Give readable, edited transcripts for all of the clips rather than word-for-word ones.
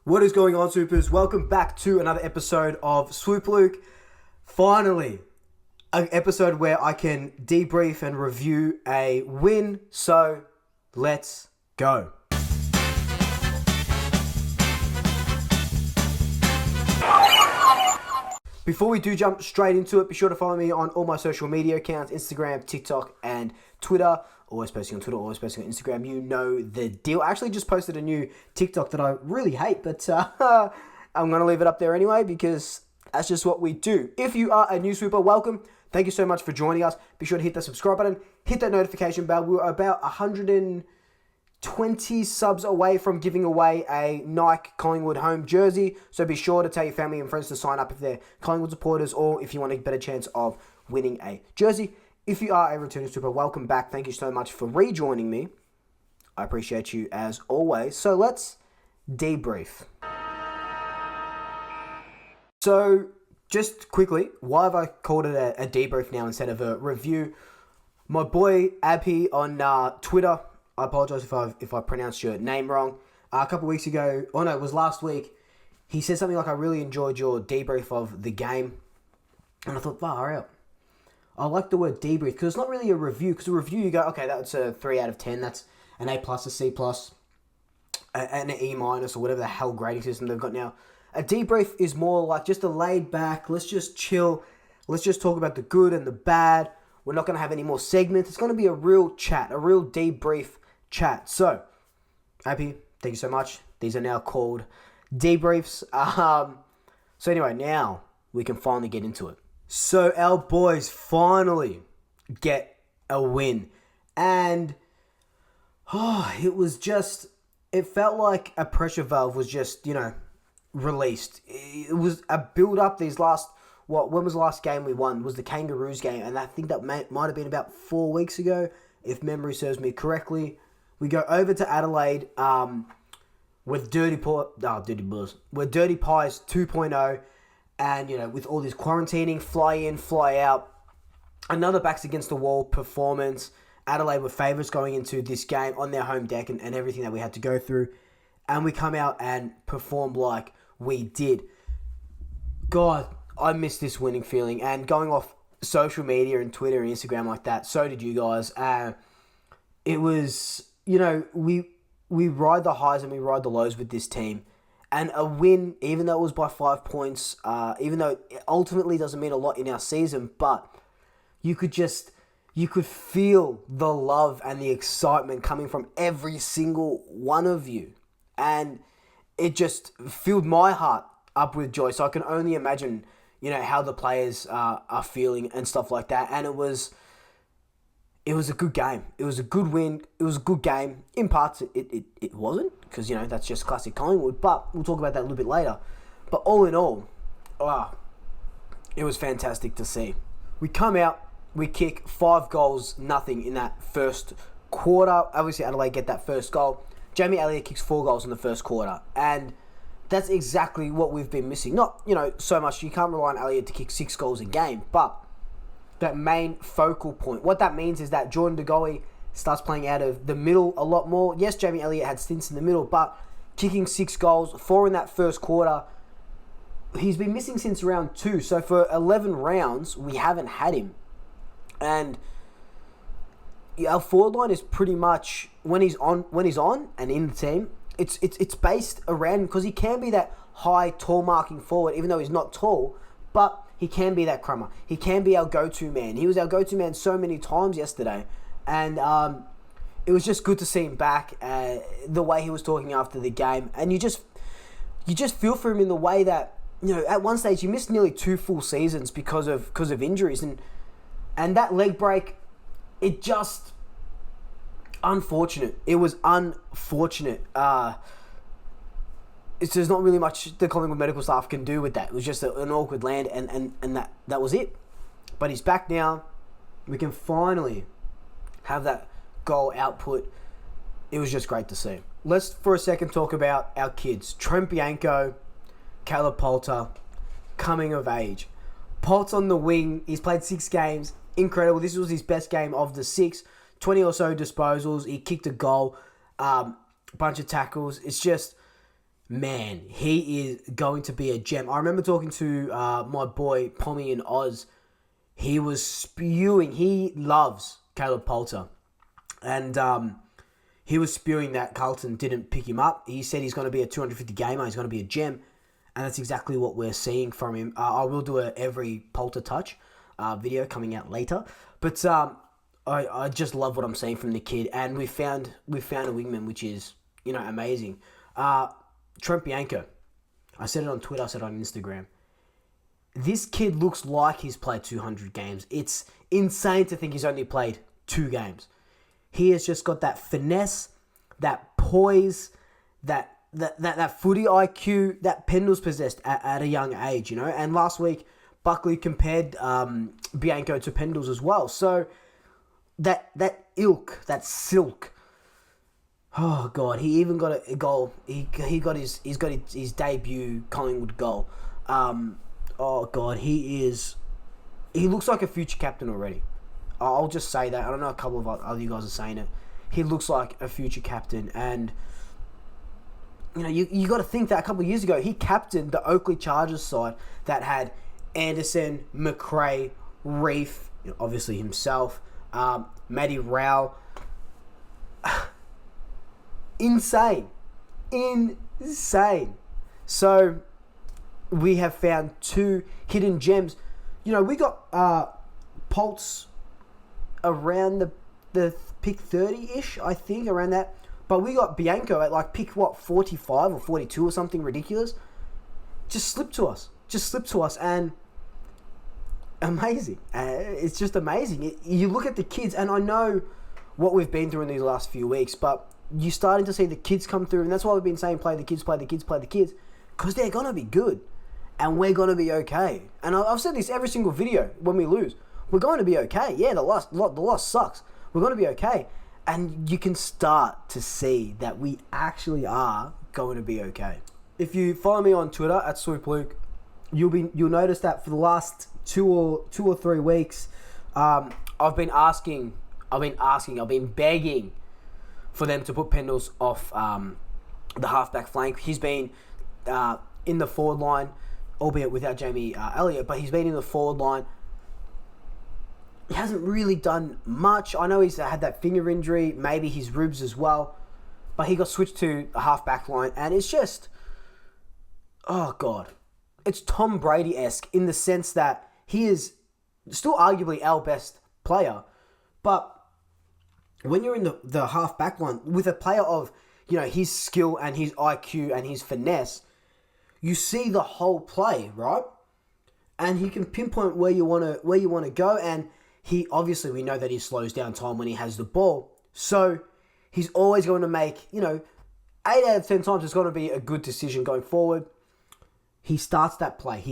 What is going on, Swoopers? Welcome back to another episode of Swoop Luke. Finally, an episode where I can debrief and review a win. So, let's go. Before we do jump straight into it, be sure to follow me on all my social media accounts, Instagram, TikTok, and Twitter. Always posting on Twitter, always posting on Instagram. You know the deal. I actually just posted a new TikTok that I really hate, but I'm going to leave it up there anyway because that's just what we do. If you are a new Swooper, welcome. Thank you so much for joining us. Be sure to hit that subscribe button, hit that notification bell. We're about 120 subs away from giving away a Nike Collingwood home jersey. So be sure to tell your family and friends to sign up if they're Collingwood supporters or if you want a better chance of winning a jersey. If you are a returning Super, welcome back. Thank you so much for rejoining me. I appreciate you as always. So let's debrief. So just quickly, why have I called it a debrief now instead of a review? My boy Abhi on Twitter, I apologize if I pronounced your name wrong. A couple weeks ago, it was last week, he said something like, I really enjoyed your debrief of the game. And I thought, far out. I like the word debrief because it's not really a review. Because a review, you go, okay, that's a 3 out of 10. That's an A+, a C+, an E- or whatever the hell grading system they've got now. A debrief is more like just a laid back, let's just chill. Let's just talk about the good and the bad. We're not going to have any more segments. It's going to be a real chat, a real debrief chat. So, Abhi, thank you so much. These are now called debriefs. So anyway, now we can finally get into it. So our boys finally get a win. And it felt like a pressure valve was just, released. It was a build-up these last, when was the last game we won? It was the Kangaroos game. And I think that might have been about 4 weeks ago, if memory serves me correctly. We go over to Adelaide with Dirty Pies 2.0. And, with all this quarantining, fly in, fly out, another backs against the wall performance. Adelaide were favourites going into this game on their home deck and everything that we had to go through. And we come out and perform like we did. God, I miss this winning feeling. And going off social media and Twitter and Instagram like that, so did you guys. It was, we ride the highs and we ride the lows with this team. And a win, even though it was by 5 points, even though it ultimately doesn't mean a lot in our season, but you could feel the love and the excitement coming from every single one of you. And it just filled my heart up with joy. So I can only imagine, how the players are feeling and stuff like that. And it was a good game. It was a good win. It was a good game. In parts, it wasn't, because, that's just classic Collingwood. But we'll talk about that a little bit later. But all in all, it was fantastic to see. We come out, we kick 5-0 in that first quarter. Obviously, Adelaide get that first goal. Jamie Elliott kicks 4 goals in the first quarter. And that's exactly what we've been missing. Not, so much. You can't rely on Elliott to kick 6 goals a game, but that main focal point. What that means is that Jordan De Goey starts playing out of the middle a lot more. Yes, Jamie Elliott had stints in the middle, but kicking 6 goals, 4 in that first quarter, he's been missing since round 2. So for 11 rounds, we haven't had him. And our forward line is pretty much, when he's on and in the team, it's based around him because he can be that high, tall marking forward, even though he's not tall, but he can be that crummer. He can be our go-to man. He was our go-to man so many times yesterday. And it was just good to see him back, the way he was talking after the game. And you just feel for him in the way that, at one stage he missed nearly 2 full seasons because of injuries. And that leg break, it just, unfortunate. It was unfortunate. There's not really much the Collingwood medical staff can do with that. It was just an awkward land, and that was it. But he's back now. We can finally have that goal output. It was just great to see. Let's, for a second, talk about our kids. Trent Bianco, Caleb Poulter, coming of age. Polt's on the wing. He's played 6 games. Incredible. This was his best game of the 6. 20 or so disposals. He kicked a goal. Bunch of tackles. It's just man, he is going to be a gem. I remember talking to my boy Pommy in Oz. He was spewing. He loves Caleb Poulter. And he was spewing that Carlton didn't pick him up. He said he's going to be a 250 gamer. He's going to be a gem. And that's exactly what we're seeing from him. I will do a every Poulter touch video coming out later. But I just love what I'm seeing from the kid. And we found a wingman, which is, amazing. Trent Bianco. I said it on Twitter. I said it on Instagram. This kid looks like he's played 200 games. It's insane to think he's only played 2 games. He has just got that finesse, that poise, that footy IQ that Pendles possessed at a young age, And last week, Buckley compared Bianco to Pendles as well. So that ilk, that silk. Oh God, he even got a goal. He's got his debut Collingwood goal. Oh God, he looks like a future captain already. I'll just say that. I don't know, a couple of other you guys are saying it. He looks like a future captain, and you got to think that a couple of years ago he captained the Oakley Chargers side that had Anderson, McRae, Reef, obviously himself, Matty Rowell. Insane. So we have found 2 hidden gems. We got Pulse around the pick 30-ish, I think, around that. But we got Bianco at pick 45 or 42 or something ridiculous. Just slipped to us, and amazing. It's just amazing. You look at the kids, and I know what we've been through in these last few weeks, but you're starting to see the kids come through, and that's why we've been saying play the kids, because they're going to be good, and we're going to be okay. And I've said this every single video when we lose. We're going to be okay. Yeah, the loss sucks. We're going to be okay. And you can start to see that we actually are going to be okay. If you follow me on Twitter at Swoop Luke, you'll notice that for the last two or 3 weeks, I've been begging for them to put Pendles off the halfback flank. He's been in the forward line, albeit without Jamie Elliott, but he's been in the forward line. He hasn't really done much. I know he's had that finger injury, maybe his ribs as well, but he got switched to a halfback line, and it's just, oh God, it's Tom Brady-esque in the sense that he is still arguably our best player, but when you're in the half-back line with a player of, his skill and his IQ and his finesse, you see the whole play, right? And he can pinpoint where you want to go, and he obviously, we know that he slows down time when he has the ball, so he's always going to make 8 out of 10 times it's going to be a good decision going forward. He starts that play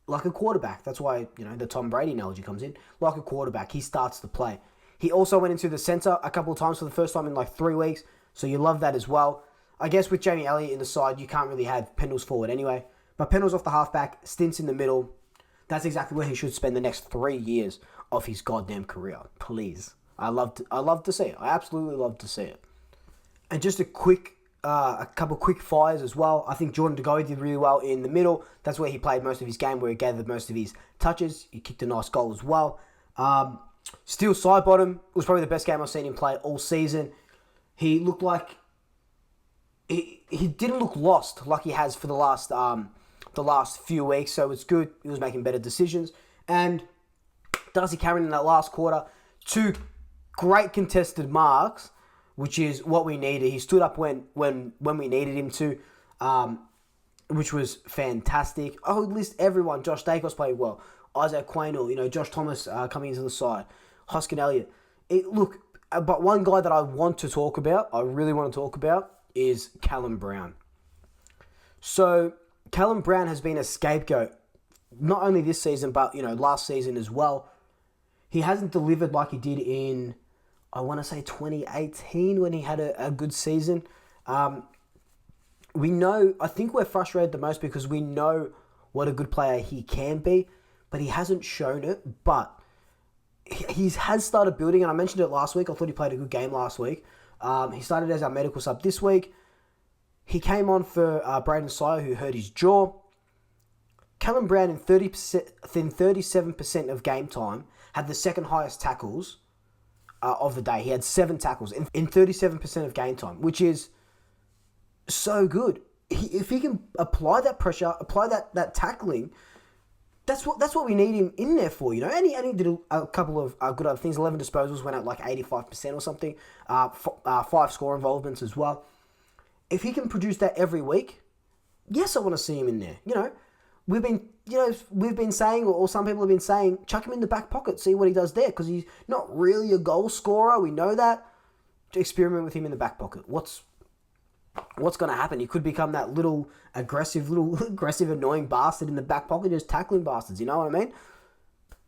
like a quarterback. That's why the Tom Brady analogy comes in. Like a quarterback, he starts the play. He also went into the center a couple of times for the first time in 3 weeks, so you love that as well. I guess with Jamie Elliott in the side, you can't really have Pendles forward anyway. But Pendles off the halfback, stints in the middle. That's exactly where he should spend the next 3 years of his goddamn career. Please. I love to see it. I absolutely love to see it. And just a couple quick fires as well. I think Jordan De Goey did really well in the middle. That's where he played most of his game, where he gathered most of his touches. He kicked a nice goal as well. Steel side bottom was probably the best game I've seen him play all season. He looked like he didn't look lost like he has for the last few weeks, so it's good. He was making better decisions. And Darcy Cameron in that last quarter, 2 great contested marks, which is what we needed. He stood up when we needed him to, which was fantastic. I would list everyone. Josh Dacos played well. Isaac Quaynor, Josh Thomas coming into the side. Hoskin Elliott. But one guy that I really want to talk about, is Callum Brown. So Callum Brown has been a scapegoat, not only this season, but last season as well. He hasn't delivered like he did in, I want to say 2018 when he had a good season. I think we're frustrated the most because we know what a good player he can be, but he hasn't shown it. But he has started building, and I mentioned it last week. I thought he played a good game last week. He started as our medical sub this week. He came on for Braden Sire, who hurt his jaw. Callum Brown, in 37% of game time, had the second highest tackles of the day. He had 7 tackles in 37% of game time, which is so good. If he can apply that pressure, apply that tackling, that's what we need him in there for, you know. And he did a couple of good other things. 11 disposals, went at like 85% or something. 5 score involvements as well. If he can produce that every week, yes, I want to see him in there. You know, we've been saying, or some people have been saying, chuck him in the back pocket, see what he does there, because he's not really a goal scorer. We know that. Experiment with him in the back pocket. What's going to happen? He could become that little aggressive, annoying bastard in the back pocket, just tackling bastards. You know what I mean?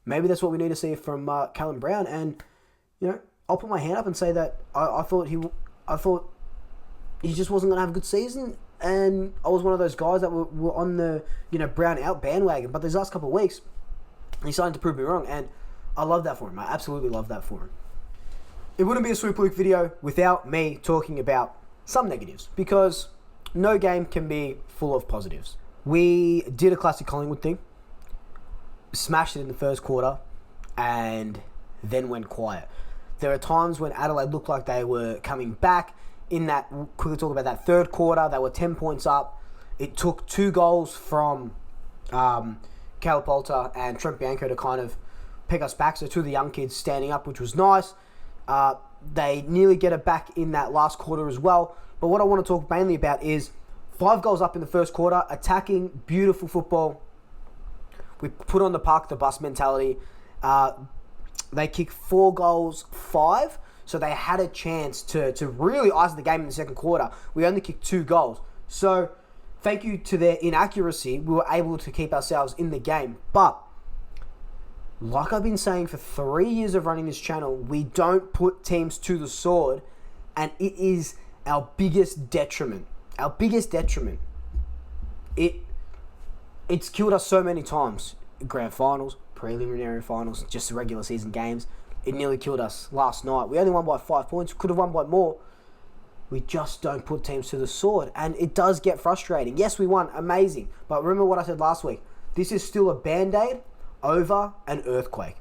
Maybe that's what we need to see from Callum Brown. And you know, I'll put my hand up and say that I thought he just wasn't going to have a good season. And I was one of those guys that were on the Brown out bandwagon. But these last couple of weeks, he's starting to prove me wrong, and I love that for him. I absolutely love that for him. It wouldn't be a Swoop Luke video without me talking about some negatives, because no game can be full of positives. We did a classic Collingwood thing, smashed it in the first quarter, and then went quiet. There are times when Adelaide looked like they were coming back. In that, quickly talk about that third quarter, they were 10 points up. It took 2 goals from Caleb Bolter and Trent Bianco to kind of pick us back. So 2 of the young kids standing up, which was nice. They nearly get it back in that last quarter as well. But what I want to talk mainly about is 5 goals up in the first quarter, attacking, beautiful football. We put on the park the bus mentality. They kicked 4 goals, 5. So they had a chance to really ice the game in the second quarter. We only kicked 2 goals. So thank you to their inaccuracy, we were able to keep ourselves in the game. But like I've been saying for 3 years of running this channel, we don't put teams to the sword, and it is our biggest detriment. Our biggest detriment. It's killed us so many times. Grand finals, preliminary finals, just the regular season games. It nearly killed us last night. We only won by 5 points. Could have won by more. We just don't put teams to the sword, and it does get frustrating. Yes, we won. Amazing. But remember what I said last week. This is still a Band-Aid over an earthquake.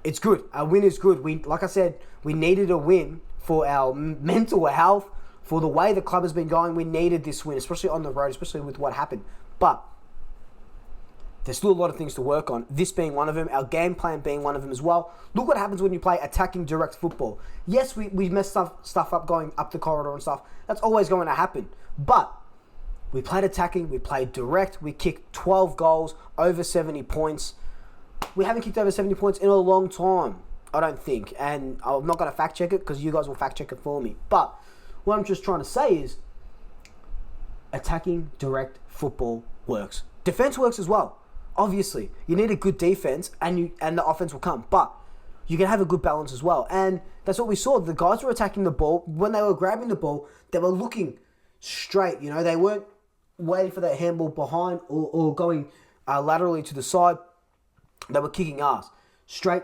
It's good. Our win is good. Like I said, we needed a win for our mental health, for the way the club has been going. We needed this win, especially on the road, especially with what happened. But there's still a lot of things to work on. This being one of them, our game plan being one of them as well. Look what happens when you play attacking direct football. Yes, we messed stuff up going up the corridor and stuff. That's always going to happen. But we played attacking, we played direct, we kicked 12 goals, over 70 points. We haven't kicked over 70 points in a long time, I don't think. And I'm not going to fact check it because you guys will fact check it for me. But what I'm just trying to say is attacking direct football works. Defense works as well. Obviously, you need a good defense, and the offense will come. But you can have a good balance as well, and that's what we saw. The guys were attacking the ball. When they were grabbing the ball, they were looking straight. You know, they weren't waiting for that handball behind or going laterally to the side. They were kicking ass straight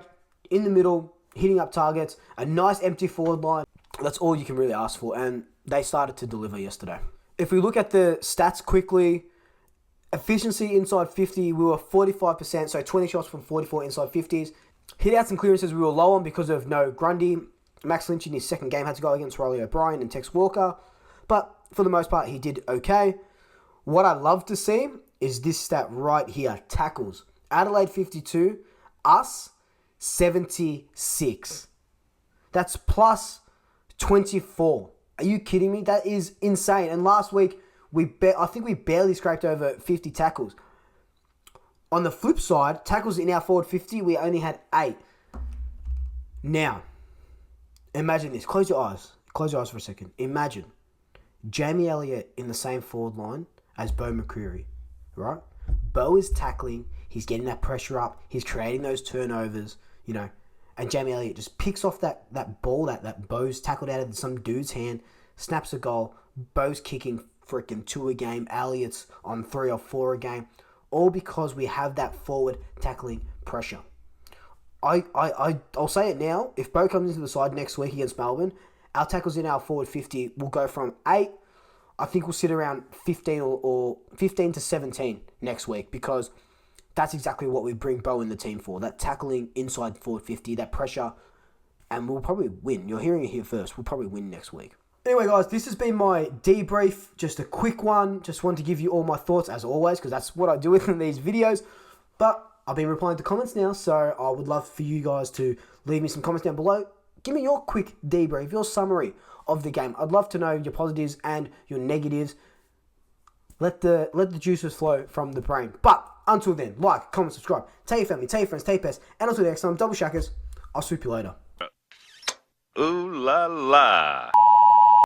in the middle, hitting up targets. A nice empty forward line. That's all you can really ask for, and they started to deliver yesterday. If we look at the stats quickly. Efficiency inside 50, we were 45%, so 20 shots from 44 inside 50s. Hit outs and clearances we were low on because of no Grundy. Max Lynch in his second game had to go against Riley O'Brien and Tex Walker. But for the most part, he did okay. What I love to see is this stat right here, tackles. Adelaide 52, us 76. That's plus 24. Are you kidding me? That is insane. And last week, I think we barely scraped over 50 tackles. On the flip side, tackles in our forward 50, we only had 8. Now, imagine this. Close your eyes. Close your eyes for a second. Imagine Jamie Elliott in the same forward line as Bo McCreary, right? Bo is tackling. He's getting that pressure up. He's creating those turnovers, you know. And Jamie Elliott just picks off that ball that Bo's tackled out of some dude's hand, snaps a goal. Bo's kicking freaking 2 a game. Elliott's on 3 or 4 a game. All because we have that forward tackling pressure. I'll say it now. If Bo comes into the side next week against Melbourne, our tackles in our forward 50 will go from 8 I think we'll sit around 15 or 15 to 17 next week, because that's exactly what we bring Bo in the team for. That tackling inside forward 50, that pressure, and we'll probably win. You're hearing it here first. We'll probably win next week. Anyway, guys, this has been my debrief. Just a quick one. Just wanted to give you all my thoughts, as always, because that's what I do within these videos. But I've been replying to comments now, so I would love for you guys to leave me some comments down below. Give me your quick debrief, your summary of the game. I'd love to know your positives and your negatives. Let the juices flow from the brain. But until then, like, comment, subscribe. Tell your family, tell your friends, tell your pets. And until next time, double shackers. I'll swoop you later. Ooh la la.